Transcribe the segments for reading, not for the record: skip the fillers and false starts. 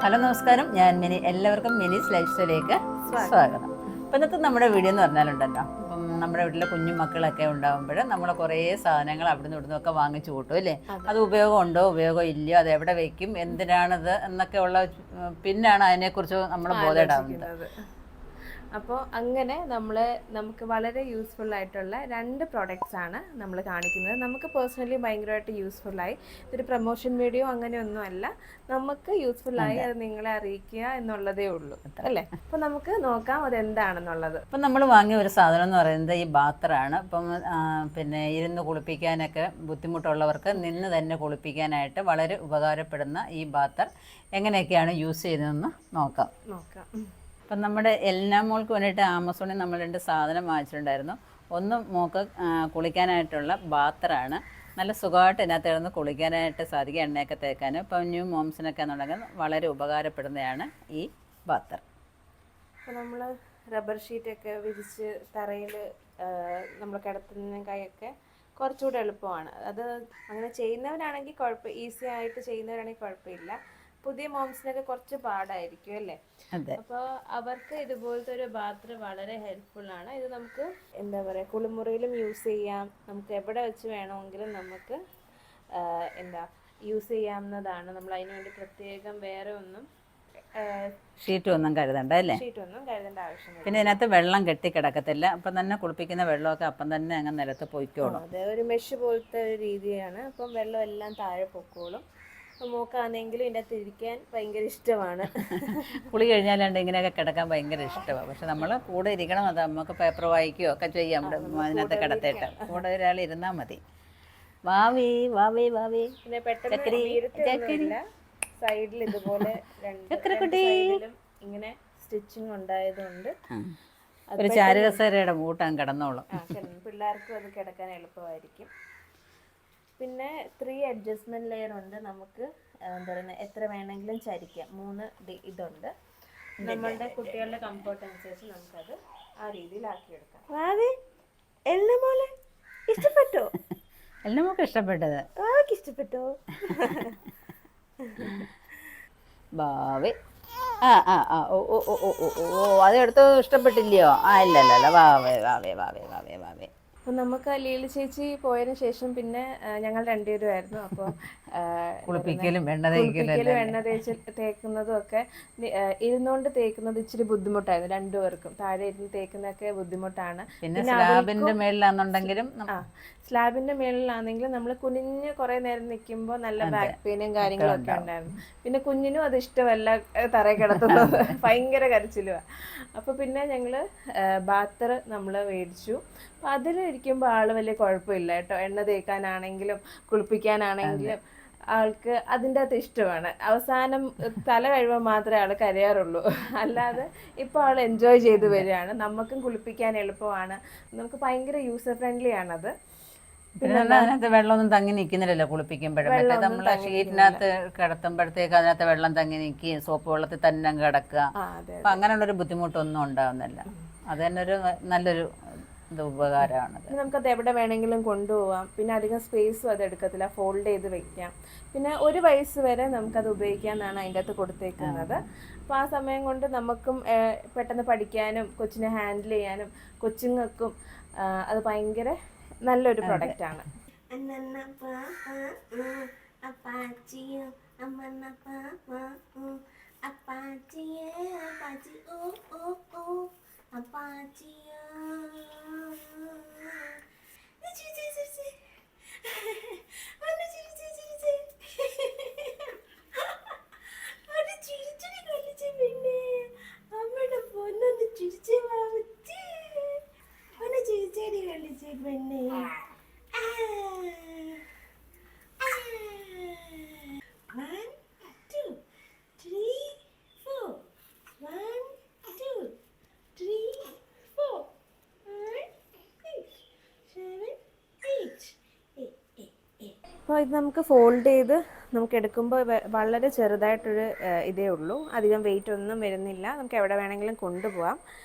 Hello നമസ്കാരം, ഞാൻ mini. എല്ലാവർക്കും മിനീസ് ലൈഫ് സ്റ്റൈലിലേക്ക് സ്വാഗതം. അപ്പം ഇന്നത്തെ നമ്മുടെ വീഡിയോ എന്ന് പറഞ്ഞാലുണ്ടല്ലോ, ഇപ്പം നമ്മുടെ വീട്ടിലെ കുഞ്ഞു മക്കളൊക്കെ ഉണ്ടാകുമ്പോൾ നമ്മൾ കുറേ സാധനങ്ങൾ അവിടുന്ന് ഇവിടുന്ന് ഒക്കെ വാങ്ങിച്ചു കൂട്ടും അല്ലേ. അത് ഉപയോഗമുണ്ടോ ഉപയോഗം ഇല്ലയോ, അത് എവിടെ വയ്ക്കും, എന്തിനാണത് എന്നൊക്കെ ഉള്ള പിന്നാണ് അതിനെക്കുറിച്ച് നമ്മൾ ബോധേടാവുന്നത്. അപ്പോൾ അങ്ങനെ നമുക്ക് വളരെ യൂസ്ഫുൾ ആയിട്ടുള്ള 2 പ്രോഡക്റ്റ്സ് ആണ് നമ്മൾ കാണിക്കുന്നത്. നമുക്ക് പേഴ്സണലി ഭയങ്കരമായിട്ട് യൂസ്ഫുള്ളായി. ഇതൊരു പ്രൊമോഷൻ വീഡിയോ അങ്ങനെയൊന്നും അല്ല, നമുക്ക് യൂസ്ഫുള്ളായി അത് നിങ്ങളെ അറിയിക്കുക എന്നുള്ളതേ ഉള്ളൂ അല്ലേ. അപ്പോൾ നമുക്ക് നോക്കാം അതെന്താണെന്നുള്ളത്. ഇപ്പം നമ്മൾ വാങ്ങിയ ഒരു സാധനം എന്ന് പറയുന്നത് ഈ ബാത്തറാണ്. ഇപ്പം പിന്നെ ഇരുന്ന് കുളിപ്പിക്കാനൊക്കെ ബുദ്ധിമുട്ടുള്ളവർക്ക് നിന്ന് തന്നെ കുളിപ്പിക്കാനായിട്ട് വളരെ ഉപകാരപ്പെടുന്ന ഈ ബാത്തർ എങ്ങനെയൊക്കെയാണ് യൂസ് ചെയ്യുന്നതെന്ന് നോക്കാം. അപ്പം നമ്മുടെ എല്ലാ മോൾക്ക് വേണ്ടിയിട്ട് ആമസോണിൽ നമ്മൾ 2 സാധനം വാങ്ങിച്ചിട്ടുണ്ടായിരുന്നു. ഒന്ന് മോൾക്ക് കുളിക്കാനായിട്ടുള്ള ബാത്തറാണ്. നല്ല സുഖമായിട്ട് ഇതിനകത്ത് കിടന്ന് കുളിക്കാനായിട്ട് സാധിക്കും, എണ്ണയൊക്കെ തേക്കാനും. ഇപ്പം ന്യൂ മോംസിനൊക്കെ എന്നുണ്ടെങ്കിൽ വളരെ ഉപകാരപ്പെടുന്നതാണ് ഈ ബാത്തർ. അപ്പോൾ നമ്മൾ റബ്ബർ ഷീറ്റൊക്കെ വിരിച്ച് തറയിൽ നമ്മൾ കിടത്തുന്നതിനൊക്കെ കുറച്ചുകൂടെ എളുപ്പമാണ്. അത് അങ്ങനെ ചെയ്യുന്നവരാണെങ്കിൽ ഈസി ആയിട്ട് ചെയ്യുന്നവരാണെങ്കിൽ കുഴപ്പമില്ല. പുതിയ മോംസിനൊക്കെ കുറച്ച് പാടായിരിക്കും അല്ലേ. അപ്പോൾ അവർക്ക് ഇതുപോലത്തെ ഒരു ബാത്ത് വളരെ ഹെൽപ്ഫുൾ ആണ്. ഇത് നമുക്ക് എന്താ പറയുക, കുളിമുറിയിലും യൂസ് ചെയ്യാം, നമുക്ക് എവിടെ വെച്ച് വേണമെങ്കിലും നമുക്ക് യൂസ് ചെയ്യാവുന്നതാണ്. നമ്മൾ അതിന് വേണ്ടി പ്രത്യേകം വേറെ ഒന്നും ഷീറ്റൊന്നും കരുതണ്ട അല്ലേ. ഷീറ്റൊന്നും കരുതേണ്ട ആവശ്യമില്ല. പിന്നെ ഇതിനകത്ത് വെള്ളം കെട്ടിക്കിടക്കത്തില്ല. അപ്പം തന്നെ കുളിപ്പിക്കുന്ന വെള്ളമൊക്കെ അപ്പം തന്നെ അങ്ങ് നിലത്ത് പൊയ്ക്കോളും. അതെ, ഒരു മെഷ് പോലത്തെ ഒരു രീതിയാണ്. അപ്പം വെള്ളം എല്ലാം താഴെ പൊക്കോളും. മോക്കാണെങ്കിലും ഇതിൻ്റെ അകത്ത് ഇരിക്കാൻ ഭയങ്കര ഇഷ്ടമാണ്. കുളി കഴിഞ്ഞാലാണ്ട് ഇങ്ങനെയൊക്കെ കിടക്കാൻ ഭയങ്കര ഇഷ്ടമാണ്. പക്ഷെ നമ്മൾ കൂടെ ഇരിക്കണം. അത് നമുക്ക് പേപ്പർ വായിക്കുകയോ ഒക്കെ ചെയ്യാം. അതിനകത്ത് കിടത്തിയിട്ട് കൂടെ ഒരാൾ ഇരുന്നാൽ മതി. വാവി വാവി വാവി. പിന്നെ പെട്ടെന്ന് സൈഡിൽ ഇതുപോലെ സൈഡിലും ഇങ്ങനെ സ്റ്റിച്ചിങ് ഉണ്ടായതുകൊണ്ട് ഒരു ചാരുകസേരയുടെ മൂട്ടം കിടന്നോളും. പിള്ളേർക്കും അത് കിടക്കാൻ എളുപ്പമായിരിക്കും. പിന്നെ 3 അഡ്ജസ്റ്റ്മെൻറ്റ് ലെയർ ഉണ്ട്. നമുക്ക് എന്താ പറയുക, എത്ര വേണമെങ്കിലും ചരിക്കാം. 3 ഇതുണ്ട്. നമ്മളുടെ കുട്ടികളുടെ കംഫർട്ട് അനുസരിച്ച് നമുക്കത് ആ രീതിയിലാക്കിയെടുക്കാം. ഇഷ്ടപ്പെട്ടോ? എല്ലാമൊക്കെ ഇഷ്ടപ്പെട്ടത്. ഇഷ്ടപ്പെട്ടോ? ബാവേ അതെടുത്ത് ഇഷ്ടപ്പെട്ടില്ലയോ? ഇല്ല വാവേ വാവേ വാവേ വാവേ വാവേ. അപ്പോൾ നമുക്ക് ലീല ചേച്ചി പോയതിന് ശേഷം പിന്നെ ഞങ്ങൾ 2 പേരുമായിരുന്നു. അപ്പോൾ കുളിപ്പിക്കലും എണ്ണ തേക്കുന്നതും ഒക്കെ ഇരുന്നുകൊണ്ട് തേക്കുന്നത് ഇച്ചിരി ബുദ്ധിമുട്ടായിരുന്നു 2 പേർക്കും. താഴെ ഇരുന്ന് തേക്കുന്നതൊക്കെ ബുദ്ധിമുട്ടാണ്. പിന്നെ സ്ലാബിന്റെ മേളിലാണെന്നുണ്ടെങ്കിലും സ്ലാബിന്റെ മേളിലാണെങ്കിലും നമ്മൾ കുനിഞ്ഞ് കുറേ നേരം നിൽക്കുമ്പോൾ നല്ല ബാക്ക് പെയിനും കാര്യങ്ങളും ഒക്കെ ഉണ്ടായിരുന്നു. പിന്നെ കുഞ്ഞിനും അത് ഇഷ്ടമല്ല തറയിൽ കിടത്തുന്നത്, ഭയങ്കര കരച്ചിലുമാണ്. അപ്പോൾ പിന്നെ ഞങ്ങൾ ബാത്തർ നമ്മൾ മേടിച്ചു. അപ്പോൾ അതിലിരിക്കുമ്പോൾ ആൾ വലിയ കുഴപ്പമില്ല കേട്ടോ. എണ്ണ തേക്കാനാണെങ്കിലും കുളിപ്പിക്കാനാണെങ്കിലും ആൾക്ക് അതിൻ്റെ അകത്ത് ഇഷ്ടമാണ്. അവസാനം തല കഴിയുമ്പോൾ മാത്രമേ ആൾ കരയാറുള്ളൂ. അല്ലാതെ ഇപ്പോൾ ആൾ എൻജോയ് ചെയ്ത് വരികയാണ്. നമുക്കും കുളിപ്പിക്കാൻ എളുപ്പമാണ്. നമുക്ക് ഭയങ്കര യൂസർ ഫ്രണ്ട്ലി ആണത്. പിന്നെ അതിനകത്ത് വെള്ളമൊന്നും തങ്ങി നിൽക്കുന്നില്ലല്ലോ കുളിപ്പിക്കുമ്പോഴും. മറ്റേ നമ്മൾ ഷീറ്റിനകത്ത് കിടത്തുമ്പോഴത്തേക്ക് അതിനകത്ത് വെള്ളം തങ്ങി നിൽക്കുകയും സോപ്പ് വെള്ളത്തിൽ തന്നെ കിടക്കുക. അപ്പം അങ്ങനെയുള്ളൊരു ബുദ്ധിമുട്ടൊന്നും ഉണ്ടാകുന്നില്ല. അത് തന്നെ ഒരു നല്ലൊരു ഉപകാരമാണ്. നമുക്കത് എവിടെ വേണമെങ്കിലും കൊണ്ടുപോകാം. പിന്നെ അധികം സ്പേസും അത് എടുക്കത്തില്ല, ഫോൾഡ് ചെയ്ത് വെക്കാം. പിന്നെ 1 വയസ്സ് വരെ നമുക്കത് ഉപയോഗിക്കാമെന്നാണ് അതിൻ്റെ അകത്ത് കൊടുത്തേക്കുന്നത്. അപ്പോൾ ആ സമയം കൊണ്ട് നമുക്കും പെട്ടെന്ന് പഠിക്കാനും കൊച്ചിനെ ഹാൻഡിൽ ചെയ്യാനും കൊച്ചുങ്ങൾക്കും അത് ഭയങ്കര നല്ലൊരു പ്രൊഡക്റ്റാണ്. അപ്പോൾ ഇത് നമുക്ക് ഫോൾഡ് ചെയ്ത് നമുക്ക് എടുക്കുമ്പോൾ വളരെ ചെറുതായിട്ടൊരു ഇതേ ഉള്ളൂ. അധികം വെയിറ്റ് ഒന്നും വരുന്നില്ല. നമുക്ക് എവിടെ വേണമെങ്കിലും കൊണ്ടുപോകാം.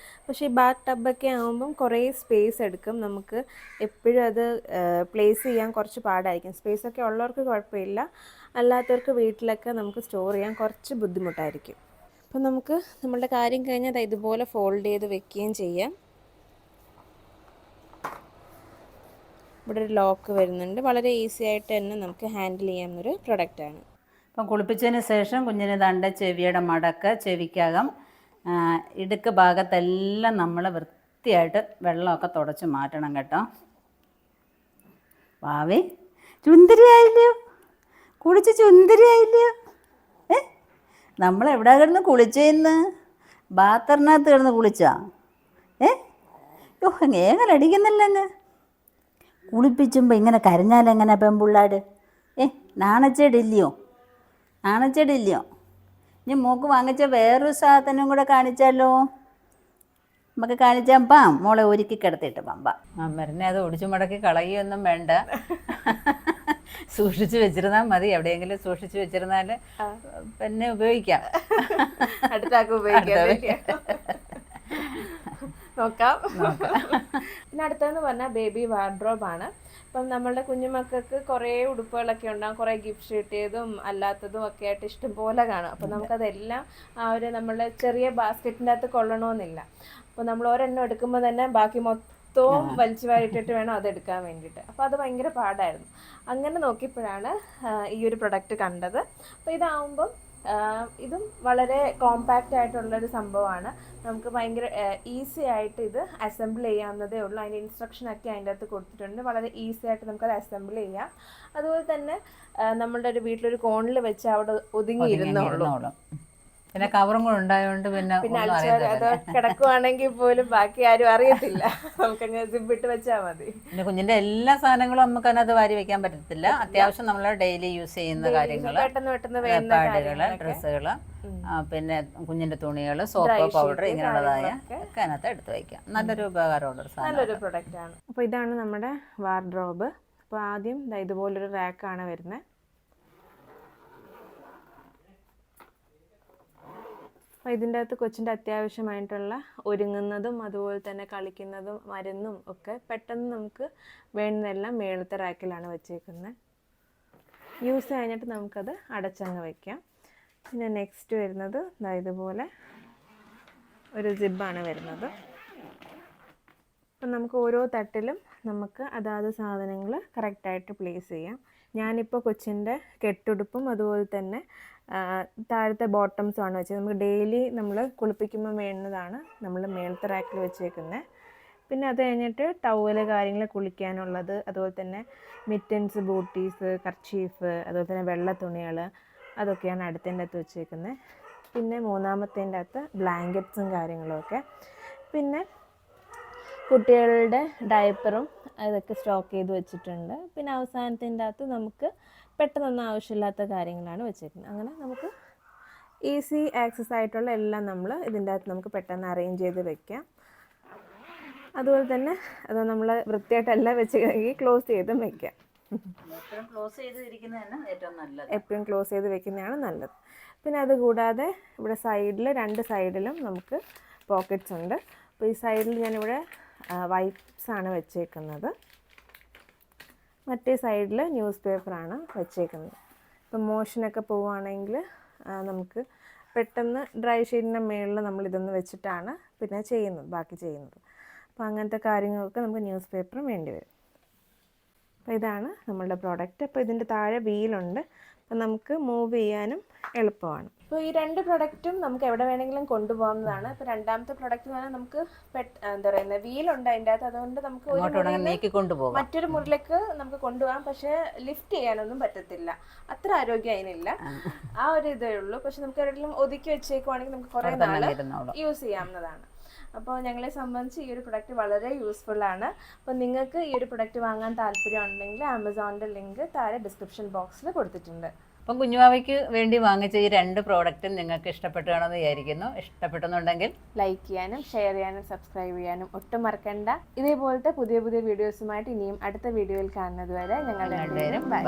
പക്ഷേ ഈ ബാത്ത് ടബൊക്കെ ആകുമ്പം കുറേ സ്പേസ് എടുക്കും, നമുക്ക് എപ്പോഴും അത് പ്ലേസ് ചെയ്യാൻ കുറച്ച് പാടായിരിക്കും. സ്പേസൊക്കെ ഉള്ളവർക്ക് കുഴപ്പമില്ല, അല്ലാത്തവർക്ക് വീട്ടിലൊക്കെ നമുക്ക് സ്റ്റോർ ചെയ്യാൻ കുറച്ച് ബുദ്ധിമുട്ടായിരിക്കും. അപ്പം നമുക്ക് നമ്മളുടെ കാര്യം കഴിഞ്ഞാൽ ഇതുപോലെ ഫോൾഡ് ചെയ്ത് വെക്കുകയും ചെയ്യാം. ഇവിടെ ഒരു ലോക്ക് വരുന്നുണ്ട്, വളരെ ഈസി ആയിട്ട് തന്നെ നമുക്ക് ഹാൻഡിൽ ചെയ്യാവുന്നൊരു പ്രൊഡക്റ്റാണ്. അപ്പം കുളിപ്പിച്ചതിന് ശേഷം കുഞ്ഞിന് ദണ്ട ചെവിയുടെ മടക്ക്, ചെവിക്കകം, ഇടുക്ക് ഭാഗത്തെല്ലാം നമ്മൾ വൃത്തിയായിട്ട് വെള്ളമൊക്കെ തുടച്ച് മാറ്റണം കേട്ടോ. വാവേ ചുന്ദരിയായില്ലയോ, കുളിച്ച് ചുന്ദരിയായില്ലയോ? നമ്മളെവിടെ കിടന്ന് കുളിച്ചേന്ന്? ബാത്തറിനകത്ത് കിടന്ന് കുളിച്ചാ? ഏങ്ങലടിക്കുന്നില്ല അങ്ങ്. കുളിപ്പിച്ചുമ്പോൾ ഇങ്ങനെ കരഞ്ഞാലെങ്ങനെ പെൺപിള്ളാട്? നാണച്ചേടില്ലയോ? നാണച്ചേടില്ലയോ? ഇനി മൂക്ക് വാങ്ങിച്ച വേറൊരു സാധനം കൂടെ കാണിച്ചാലോ? നമുക്ക് കാണിച്ചാൽ പാം, മോളെ ഒരുക്കി കിടത്തിയിട്ട് പമ്പ. മരുന്നെ അത് ഒടിച്ചു മുടക്കി കളയൊന്നും വേണ്ട, സൂക്ഷിച്ചു വെച്ചിരുന്നാൽ മതി. എവിടെയെങ്കിലും സൂക്ഷിച്ചു വെച്ചിരുന്നാൽ പിന്നെ ഉപയോഗിക്കാം. അടുത്താക്ക് ഉപയോഗിക്കാം. നോക്കാം. പിന്നെ അടുത്തതെന്ന് പറഞ്ഞാൽ ബേബി വാർഡ്രോബാണ്. ഇപ്പം നമ്മളുടെ കുഞ്ഞുമക്കൾക്ക് കുറേ ഉടുപ്പുകളൊക്കെ ഉണ്ടാകും, കുറേ ഗിഫ്റ്റ് കിട്ടിയതും അല്ലാത്തതും ഒക്കെ ആയിട്ട് ഇഷ്ടംപോലെ കാണും. അപ്പം നമുക്കതെല്ലാം ആ ഒരു നമ്മളുടെ ചെറിയ ബാസ്ക്കറ്റിൻ്റെ അകത്ത് കൊള്ളണമെന്നില്ല. അപ്പോൾ നമ്മൾ ഒരെണ്ണം എടുക്കുമ്പോൾ തന്നെ ബാക്കി മൊത്തവും വലിച്ചു വാരിട്ടിട്ട് വേണം അതെടുക്കാൻ വേണ്ടിയിട്ട്. അപ്പോൾ അത് ഭയങ്കര പാടായിരുന്നു. അങ്ങനെ നോക്കിയപ്പോഴാണ് ഈ ഒരു പ്രൊഡക്റ്റ് കണ്ടത്. അപ്പോൾ ഇതാവുമ്പം ഇതും വളരെ കോമ്പാക്റ്റ് ആയിട്ടുള്ളൊരു സംഭവമാണ്. നമുക്ക് ഭയങ്കര ഈസി ആയിട്ട് ഇത് അസംബിൾ ചെയ്യാവുന്നതേ ഉള്ളൂ. അതിൻ്റെ ഇൻസ്ട്രക്ഷനൊക്കെ അതിൻ്റെ അകത്ത് കൊടുത്തിട്ടുണ്ട്. വളരെ ഈസി ആയിട്ട് നമുക്കത് അസംബിൾ ചെയ്യാം. അതുപോലെ തന്നെ നമ്മളുടെ ഒരു വീട്ടിലൊരു കോണിൽ വെച്ച് അവിടെ ഒതുങ്ങിയിരുന്നോളൂ. പിന്നെ കവറും കൂടെ ഉണ്ടായതുകൊണ്ട് പിന്നെ അത് കിടക്കുവാണെങ്കിൽ പോലും ബാക്കി ആരും അറിയത്തില്ല, നമുക്കങ്ങനെ സിബിട്ട് വെച്ചാൽ മതി. പിന്നെ കുഞ്ഞിന്റെ എല്ലാ സാധനങ്ങളും നമുക്ക് അതിനകത്ത് വാരി വെക്കാൻ പറ്റത്തില്ല. അത്യാവശ്യം നമ്മൾ ഡെയിലി യൂസ് ചെയ്യുന്ന കാര്യങ്ങൾ, പാഡുകള്, ഡ്രസ്സുകള്, പിന്നെ കുഞ്ഞിന്റെ തുണികള്, സോപ്പ്, പൗഡർ, ഇങ്ങനെയുള്ളതായ ഒക്കെ അതിനകത്ത് എടുത്ത് വയ്ക്കാം. നല്ലൊരു ഉപകാരമുള്ളൊരു സാധനം, നല്ലൊരു പ്രൊഡക്റ്റ് ആണ്. അപ്പോൾ ഇതാണ് നമ്മുടെ വാർഡ്രോബ്. അപ്പോൾ ആദ്യം ഇതുപോലൊരു റാക്കാണ് വരുന്നത്. അപ്പോൾ ഇതിൻ്റെ അകത്ത് കൊച്ചിൻ്റെ അത്യാവശ്യമായിട്ടുള്ള ഒരുങ്ങുന്നതും അതുപോലെ തന്നെ കളിക്കുന്നതും മരുന്നും ഒക്കെ പെട്ടെന്ന് നമുക്ക് വേണ്ടുന്നതെല്ലാം മേളത്തെ റാക്കിലാണ് വെച്ചേക്കുന്നത്. യൂസ് കഴിഞ്ഞിട്ട് നമുക്കത് അടച്ചങ്ങ് വയ്ക്കാം. പിന്നെ നെക്സ്റ്റ് വരുന്നത് ഇതുപോലെ ഒരു സിബാണ് വരുന്നത്. അപ്പം നമുക്ക് ഓരോ തട്ടിലും നമുക്ക് അതാത് സാധനങ്ങൾ കറക്റ്റായിട്ട് പ്ലേസ് ചെയ്യാം. ഞാനിപ്പോൾ കൊച്ചിൻ്റെ കെട്ടുടുപ്പും അതുപോലെ തന്നെ താഴത്തെ ബോട്ടംസുമാണ് വെച്ചത്. നമുക്ക് ഡെയിലി നമ്മൾ കുളിപ്പിക്കുമ്പോൾ വേണ്ടുന്നതാണ് നമ്മൾ മേളത്തെ റാക്കിൽ വെച്ചേക്കുന്നത്. പിന്നെ അത് കഴിഞ്ഞിട്ട് ടവല്, കാര്യങ്ങൾ കുളിക്കാനുള്ളത്, അതുപോലെ തന്നെ മിറ്റൻസ്, ബൂട്ടീസ്, കർച്ചീഫ്, അതുപോലെ തന്നെ വെള്ള തുണികൾ, അതൊക്കെയാണ് അടുത്തതിൻ്റെ അകത്ത് വെച്ചേക്കുന്നത്. പിന്നെ മൂന്നാമത്തേൻ്റെ അകത്ത് ബ്ലാങ്കറ്റ്സും കാര്യങ്ങളുമൊക്കെ. പിന്നെ കുട്ടികളുടെ ഡയപ്പറും അതൊക്കെ സ്റ്റോക്ക് ചെയ്ത് വെച്ചിട്ടുണ്ട്. പിന്നെ അവസാനത്തിൻ്റെ അകത്ത് നമുക്ക് പെട്ടെന്നൊന്നും ആവശ്യമില്ലാത്ത കാര്യങ്ങളാണ് വെച്ചേക്കുന്നത്. അങ്ങനെ നമുക്ക് ഈസി ആക്സസ് ആയിട്ടുള്ള എല്ലാം നമ്മൾ ഇതിൻ്റെ അകത്ത് നമുക്ക് പെട്ടെന്ന് അറേഞ്ച് ചെയ്ത് വെക്കാം. അതുപോലെ തന്നെ അത് നമ്മൾ വൃത്തിയായിട്ടെല്ലാം വെച്ച് കഴിഞ്ഞാൽ ക്ലോസ് ചെയ്തും വെക്കാം. എപ്പോഴും ക്ലോസ് ചെയ്ത് വെക്കുന്നതാണ് നല്ലത്. പിന്നെ അതുകൂടാതെ ഇവിടെ സൈഡിൽ, രണ്ട് സൈഡിലും നമുക്ക് പോക്കറ്റ്സ് ഉണ്ട്. അപ്പോൾ ഈ സൈഡിൽ ഞാനിവിടെ വൈപ്സാണ് വെച്ചേക്കുന്നത്, മറ്റേ സൈഡിൽ ന്യൂസ് പേപ്പറാണ് വെച്ചേക്കുന്നത്. ഇപ്പം മോഷനൊക്കെ പോവുകയാണെങ്കിൽ നമുക്ക് പെട്ടെന്ന് ഡ്രൈ ഷീറ്റിൻ്റെ മുകളിൽ നമ്മളിതൊന്ന് വെച്ചിട്ടാണ് പിന്നെ ബാക്കി ചെയ്യുന്നത്. അപ്പോൾ അങ്ങനത്തെ കാര്യങ്ങളൊക്കെ നമുക്ക് ന്യൂസ് പേപ്പറും വേണ്ടി വരും. അപ്പോൾ ഇതാണ് നമ്മളുടെ പ്രോഡക്റ്റ്. അപ്പോൾ ഇതിൻ്റെ താഴെ വീലുണ്ട്, അപ്പോൾ നമുക്ക് മൂവ് ചെയ്യാനും എളുപ്പമാണ്. അപ്പോൾ ഈ രണ്ട് പ്രൊഡക്റ്റും നമുക്ക് എവിടെ വേണമെങ്കിലും കൊണ്ടുപോകുന്നതാണ്. ഇപ്പോൾ രണ്ടാമത്തെ പ്രൊഡക്റ്റ് എന്ന് പറഞ്ഞാൽ നമുക്ക് എന്താ പറയുന്നത്, വീലുണ്ട് അതിൻ്റെ അകത്ത്, അതുകൊണ്ട് നമുക്ക് മറ്റൊരു മുറിലേക്ക് നമുക്ക് കൊണ്ടുപോകാം. പക്ഷേ ലിഫ്റ്റ് ചെയ്യാനൊന്നും പറ്റത്തില്ല, അത്ര ആരോഗ്യം അതിനില്ല, ആ ഒരു ഇതേ ഉള്ളൂ. പക്ഷെ നമുക്ക് എവിടെയെങ്കിലും ഒതുക്കി വെച്ചേക്കുവാണെങ്കിൽ നമുക്ക് കുറേ നാൾ യൂസ് ചെയ്യാവുന്നതാണ്. അപ്പോൾ ഞങ്ങളെ സംബന്ധിച്ച് ഈ ഒരു പ്രൊഡക്റ്റ് വളരെ യൂസ്ഫുള്ളാണ്. അപ്പോൾ നിങ്ങൾക്ക് ഈ ഒരു പ്രൊഡക്റ്റ് വാങ്ങാൻ താല്പര്യം ഉണ്ടെങ്കിൽ ആമസോണിൻ്റെ ലിങ്ക് താഴെ ഡിസ്ക്രിപ്ഷൻ ബോക്സിൽ കൊടുത്തിട്ടുണ്ട്. അപ്പം കുഞ്ഞുവാവയ്ക്ക് വേണ്ടി വാങ്ങിച്ച ഈ രണ്ട് പ്രോഡക്റ്റും നിങ്ങൾക്ക് ഇഷ്ടപ്പെട്ടു കാണുമെന്ന് വിചാരിക്കുന്നു. ഇഷ്ടപ്പെട്ടെന്നുണ്ടെങ്കിൽ ലൈക്ക് ചെയ്യാനും ഷെയർ ചെയ്യാനും സബ്സ്ക്രൈബ് ചെയ്യാനും ഒട്ടും മറക്കണ്ട. ഇതേപോലത്തെ പുതിയ പുതിയ വീഡിയോസുമായിട്ട് ഇനിയും അടുത്ത വീഡിയോയിൽ കാണുന്നത് വരെ ഞങ്ങൾ രണ്ടുപേരും ബൈ.